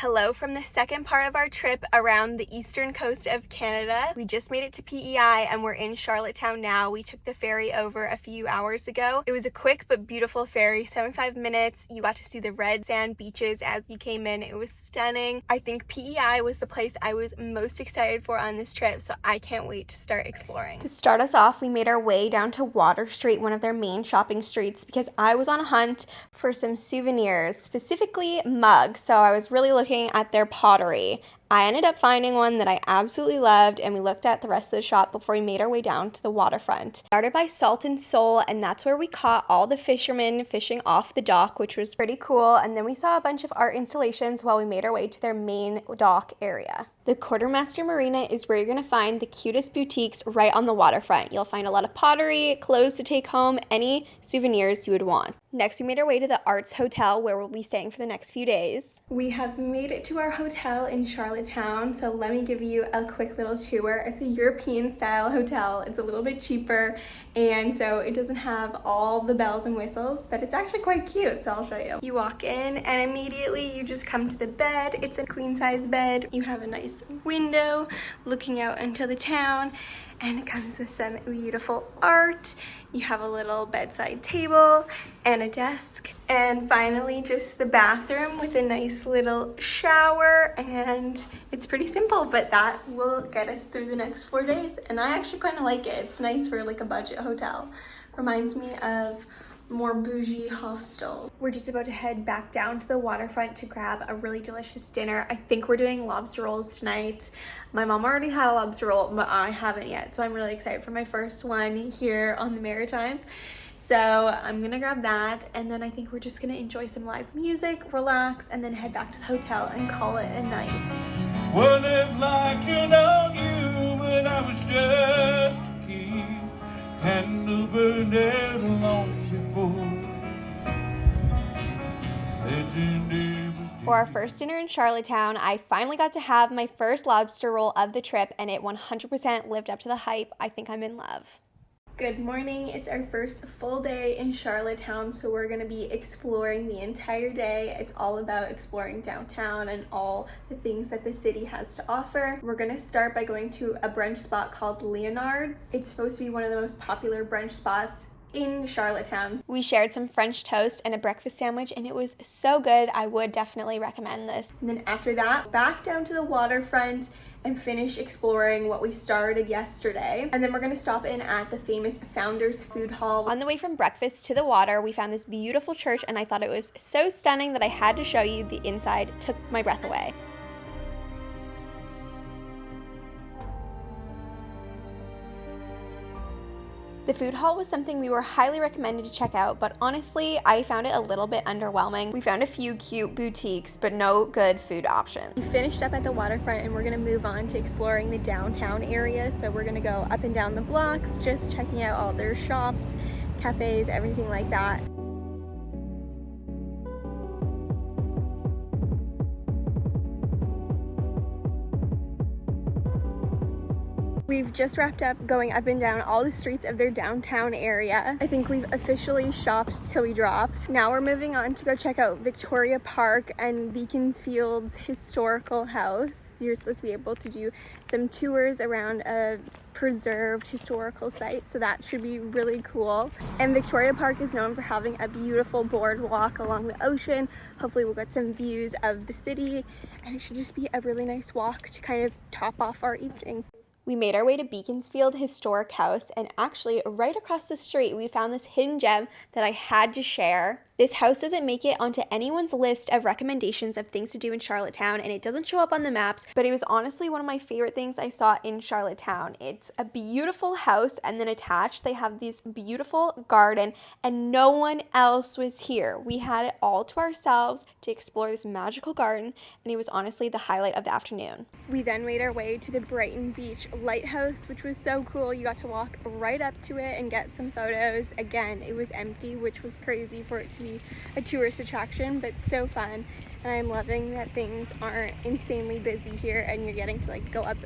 Hello from the second part of our trip around the eastern coast of Canada. We just made it to PEI and we're in Charlottetown now. We took the ferry over a few hours ago. It was a quick but beautiful ferry, 75 minutes. You got to see the red sand beaches as you came in. It was stunning. I think PEI was the place I was most excited for on this trip, so I can't wait to start exploring. To start us off, we made our way down to Water Street, one of their main shopping streets, because I was on a hunt for some souvenirs, specifically mugs. So I was really looking at their pottery. I ended up finding one that I absolutely loved, and we looked at the rest of the shop before we made our way down to the waterfront. Started by Salt and Soul, and that's where we caught all the fishermen fishing off the dock, which was pretty cool. And then we saw a bunch of art installations while we made our way to their main dock area. The Quartermaster Marina is where you're going to find the cutest boutiques right on the waterfront. You'll find a lot of pottery, clothes to take home, any souvenirs you would want. Next, we made our way to the Arts Hotel, where we'll be staying for the next few days. We have made it to our hotel in Charlottetown, so let me give you a quick little tour. It's a European-style hotel. It's a little bit cheaper, and so it doesn't have all the bells and whistles, but it's actually quite cute, so I'll show you. You walk in, and immediately you just come to the bed. It's a queen-size bed. You have a nice window looking out into the town, and it comes with some beautiful art. You have a little bedside table and a desk, and finally just the bathroom with a nice little shower, and it's pretty simple, but that will get us through the next 4 days, and I actually kind of like it. It's nice for like a budget hotel. Reminds me of more bougie hostel. We're just about to head back down to the waterfront to grab a really delicious dinner. I think we're doing lobster rolls tonight. My mom already had a lobster roll, but I haven't yet, so I'm really excited for my first one here on the Maritimes. So I'm gonna grab that, and then I think we're just gonna enjoy some live music, relax, and then head back to the hotel and call it a night. What if like you know you, but I was just a kid, handle burned out along your board. For our first dinner in Charlottetown, I finally got to have my first lobster roll of the trip, and it 100% lived up to the hype. I think I'm in love. Good morning. It's our first full day in Charlottetown, so we're going to be exploring the entire day. It's all about exploring downtown and all the things that the city has to offer. We're going to start by going to a brunch spot called Leonard's. It's supposed to be one of the most popular brunch spots in Charlottetown. We shared some French toast and a breakfast sandwich, and it was so good. I would definitely recommend this. And then after that, back down to the waterfront and finish exploring what we started yesterday. And then we're gonna stop in at the famous Founders Food Hall. On the way from breakfast to the water, we found this beautiful church, and I thought it was so stunning that I had to show you. The inside took my breath away. The food hall was something we were highly recommended to check out, but honestly, I found it a little bit underwhelming. We found a few cute boutiques, but no good food options. We finished up at the waterfront, and we're gonna move on to exploring the downtown area. So we're gonna go up and down the blocks, just checking out all their shops, cafes, everything like that. We've just wrapped up going up and down all the streets of their downtown area. I think we've officially shopped till we dropped. Now we're moving on to go check out Victoria Park and Beaconsfield's historical house. You're supposed to be able to do some tours around a preserved historical site, so that should be really cool. And Victoria Park is known for having a beautiful boardwalk along the ocean. Hopefully we'll get some views of the city, and it should just be a really nice walk to kind of top off our evening. We made our way to Beaconsfield Historic House, and actually right across the street we found this hidden gem that I had to share. This house doesn't make it onto anyone's list of recommendations of things to do in Charlottetown, and it doesn't show up on the maps, but it was honestly one of my favorite things I saw in Charlottetown. It's a beautiful house, and then attached they have this beautiful garden, and no one else was here. We had it all to ourselves to explore this magical garden, and it was honestly the highlight of the afternoon. We then made our way to the Brighton Beach lighthouse, which was so cool. You got to walk right up to it and get some photos. Again, it was empty, which was crazy for it to be a tourist attraction, but so fun. And I'm loving that things aren't insanely busy here, and you're getting to like go up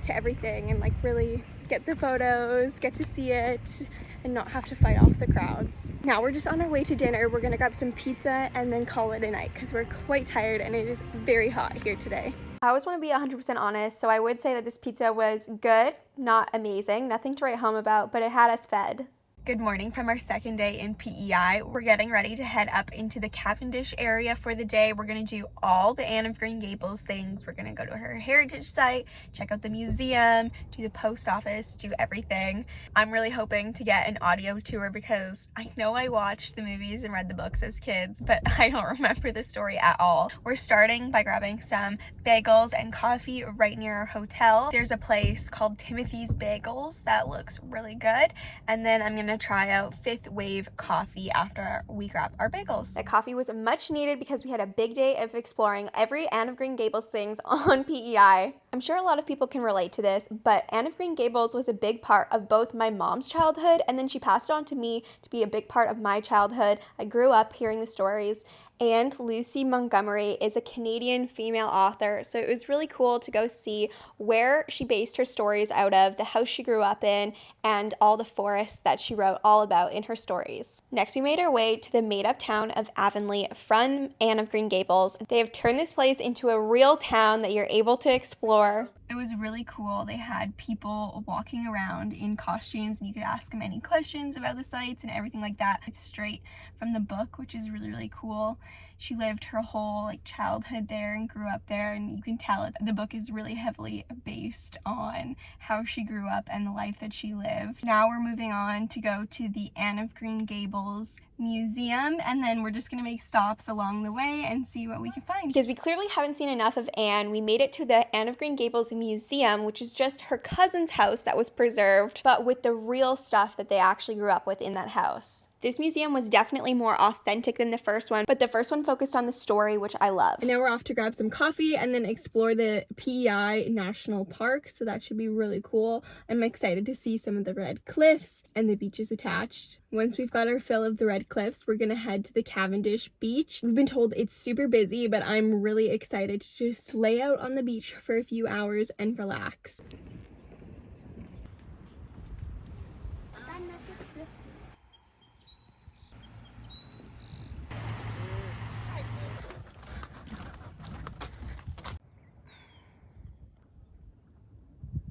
to everything and like really get the photos, get to see it, and not have to fight off the crowds. Now we're just on our way to dinner. We're gonna grab some pizza and then call it a night because we're quite tired and it is very hot here today. I always want to be 100% honest, so I would say that this pizza was good, not amazing, nothing to write home about, but it had us fed. Good morning from our second day in PEI. We're getting ready to head up into the Cavendish area for the day. We're going to do all the Anne of Green Gables things. We're going to go to her heritage site, check out the museum, do the post office, do everything. I'm really hoping to get an audio tour because I know I watched the movies and read the books as kids, but I don't remember the story at all. We're starting by grabbing some bagels and coffee right near our hotel. There's a place called Timothy's Bagels that looks really good, and then I'm going to try out Fifth Wave coffee after we grab our bagels. That coffee was much needed because we had a big day of exploring every Anne of Green Gables things on PEI. I'm sure a lot of people can relate to this, but Anne of Green Gables was a big part of both my mom's childhood and then she passed it on to me to be a big part of my childhood. I grew up hearing the stories, and Lucy Montgomery is a Canadian female author, so it was really cool to go see where she based her stories out of, the house she grew up in, and all the forests that she wrote all about in her stories. Next, we made our way to the made-up town of Avonlea from Anne of Green Gables. They have turned this place into a real town that you're able to explore. It was really cool. They had people walking around in costumes and you could ask them any questions about the sites and everything like that. It's straight from the book, which is really, really cool. She lived her whole childhood there and grew up there, and you can tell it. The book is really heavily based on how she grew up and the life that she lived. Now we're moving on to go to the Anne of Green Gables Museum, and then we're just gonna make stops along the way and see what we can find. Because we clearly haven't seen enough of Anne, we made it to the Anne of Green Gables Museum, which is just her cousin's house that was preserved, but with the real stuff that they actually grew up with in that house. This museum was definitely more authentic than the first one, but the first one focused on the story, which I love. And now we're off to grab some coffee and then explore the PEI National Park, so that should be really cool. I'm excited to see some of the red cliffs and the beaches attached. Once we've got our fill of the red cliffs, we're gonna head to the Cavendish beach. We've been told it's super busy, but I'm really excited to just lay out on the beach for a few hours and relax.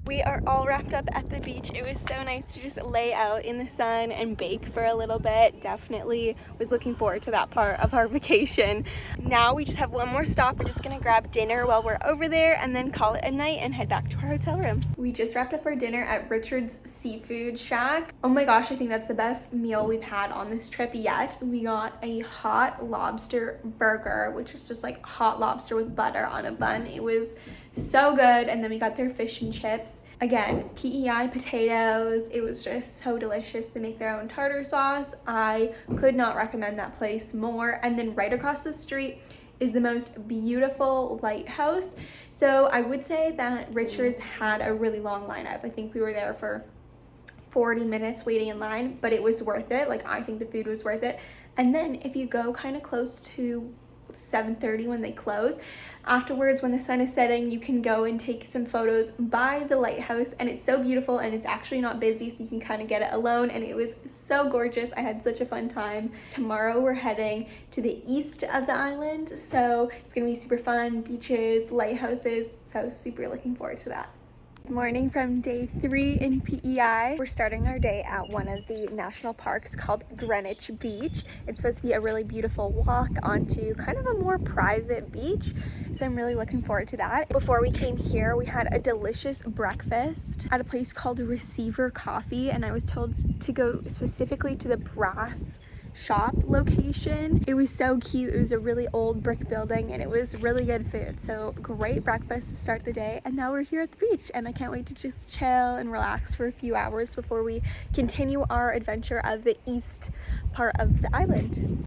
We are all wrapped up at the beach. It was so nice to just lay out in the sun and bake for a little bit. Definitely was looking forward to that part of our vacation. Now we just have one more stop. We're just gonna grab dinner while we're over there and then call it a night and head back to our hotel room. We just wrapped up our dinner at Richard's Seafood Shack. Oh my gosh, I think that's the best meal we've had on this trip yet. We got a hot lobster burger, which is just like hot lobster with butter on a bun. It was so good. And then we got their fish and chips. Again, PEI potatoes. It was just so delicious. They make their own tartar sauce. I could not recommend that place more. And then right across the street is the most beautiful lighthouse. So I would say that Richard's had a really long lineup. I think we were there for 40 minutes waiting in line, but it was worth it. I think the food was worth it. And then if you go kind of close to 7:30 when they close, afterwards when the sun is setting, you can go and take some photos by the lighthouse, and it's so beautiful and it's actually not busy, so you can kind of get it alone, and it was so gorgeous. I had such a fun time. Tomorrow we're heading to the east of the island, so it's gonna be super fun. Beaches, lighthouses, so super looking forward to that. Morning from day 3 in PEI. We're starting our day at one of the national parks called Greenwich Beach. It's supposed to be a really beautiful walk onto kind of a more private beach, so I'm really looking forward to that. Before we came here, we had a delicious breakfast at a place called Receiver Coffee, and I was told to go specifically to the brass shop location. It was so cute. It was a really old brick building and it was really good food. So great breakfast to start the day, and now we're here at the beach and I can't wait to just chill and relax for a few hours before we continue our adventure of the east part of the island.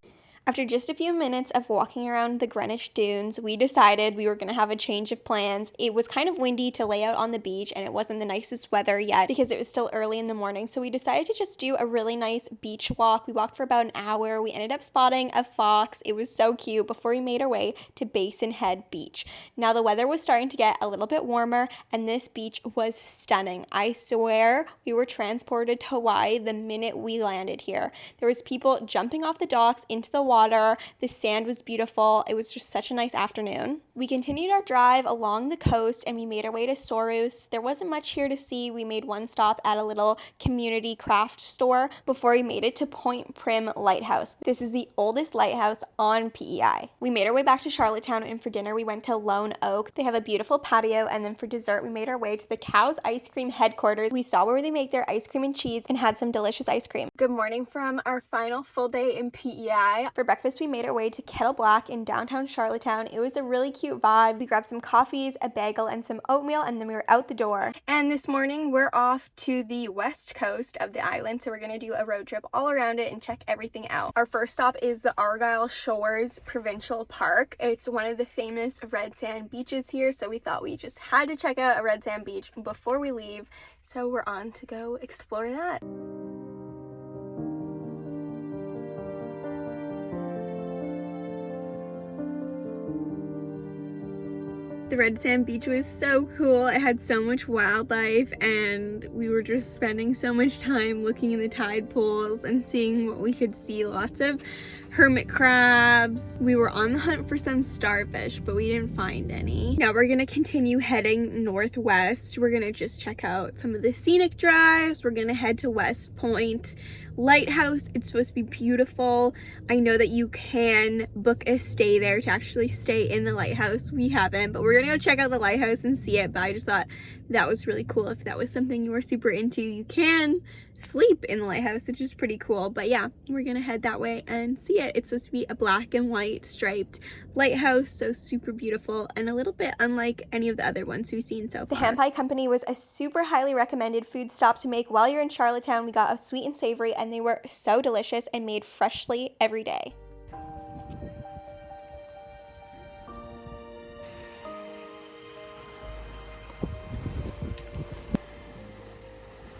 After just a few minutes of walking around the Greenwich Dunes, we decided we were going to have a change of plans. It was kind of windy to lay out on the beach, and it wasn't the nicest weather yet because it was still early in the morning. So we decided to just do a really nice beach walk. We walked for about an hour. We ended up spotting a fox. It was so cute before we made our way to Basin Head Beach. Now the weather was starting to get a little bit warmer, and this beach was stunning. I swear we were transported to Hawaii the minute we landed here. There was people jumping off the docks into the water. The sand was beautiful. It was just such a nice afternoon. We continued our drive along the coast and we made our way to Sorus. There wasn't much here to see. We made one stop at a little community craft store before we made it to Point Prim Lighthouse. This is the oldest lighthouse on PEI. We made our way back to Charlottetown, and for dinner we went to Lone Oak. They have a beautiful patio, and then for dessert we made our way to the Cow's Ice Cream headquarters. We saw where they make their ice cream and cheese and had some delicious ice cream. Good morning from our final full day in PEI. For breakfast we made our way to Kettle Black in downtown Charlottetown. It was a really cute vibe. We grabbed some coffees, a bagel, and some oatmeal, and then we were out the door. And this morning we're off to the west coast of the island, so we're gonna do a road trip all around it and check everything out. Our first stop is the Argyle Shores Provincial Park. It's one of the famous red sand beaches here, so we thought we just had to check out a red sand beach before we leave, so we're on to go explore that. The red sand beach was so cool. It had so much wildlife, and we were just spending so much time looking in the tide pools and seeing what we could see. Lots of hermit crabs. We were on the hunt for some starfish, but we didn't find any. Now we're gonna continue heading northwest. We're gonna just check out some of the scenic drives. We're gonna head to West Point Lighthouse. It's supposed to be beautiful. I know that you can book a stay there to actually stay in the lighthouse. We haven't, but we're gonna go check out the lighthouse and see it. But I just thought that was really cool. If that was something you were super into, you can sleep in the lighthouse, which is pretty cool. But yeah, we're gonna head that way and see it. It's supposed to be a black and white striped lighthouse, so super beautiful and a little bit unlike any of the other ones we've seen so far. The Ham Pie Company was a super highly recommended food stop to make while you're in Charlottetown. We got a sweet and savory, and they were so delicious and made freshly every day.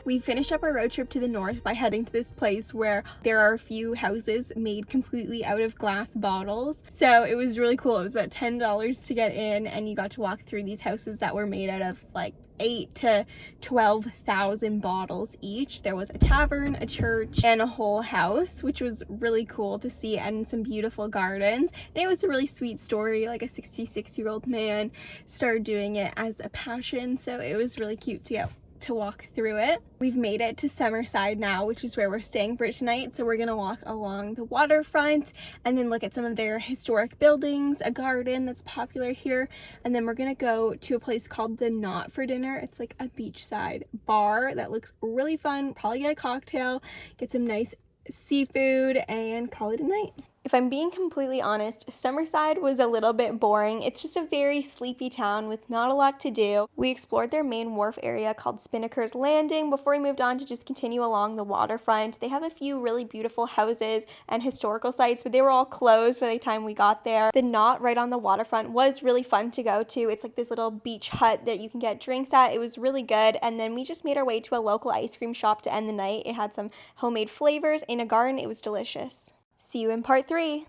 We finished up our road trip to the north by heading to this place where there are a few houses made completely out of glass bottles. So it was really cool. It was about $10 to get in, and you got to walk through these houses that were made out of like 8,000 to 12,000 bottles each. There was a tavern, a church, and a whole house, which was really cool to see, and some beautiful gardens. And it was a really sweet story. Like a 66-year-old man started doing it as a passion, so it was really cute to walk through it. We've made it to Summerside now, which is where we're staying for tonight. So we're gonna walk along the waterfront and then look at some of their historic buildings, a garden that's popular here, and then we're gonna go to a place called The Knot for dinner. It's like a beachside bar that looks really fun. Probably get a cocktail, get some nice seafood, and call it a night. If I'm being completely honest, Summerside was a little bit boring. It's just a very sleepy town with not a lot to do. We explored their main wharf area called Spinnaker's Landing before we moved on to just continue along the waterfront. They have a few really beautiful houses and historical sites, but they were all closed by the time we got there. The Knot right on the waterfront was really fun to go to. It's like this little beach hut that you can get drinks at. It was really good. And then we just made our way to a local ice cream shop to end the night. It had some homemade flavors in a garden. It was delicious. See you in part 3.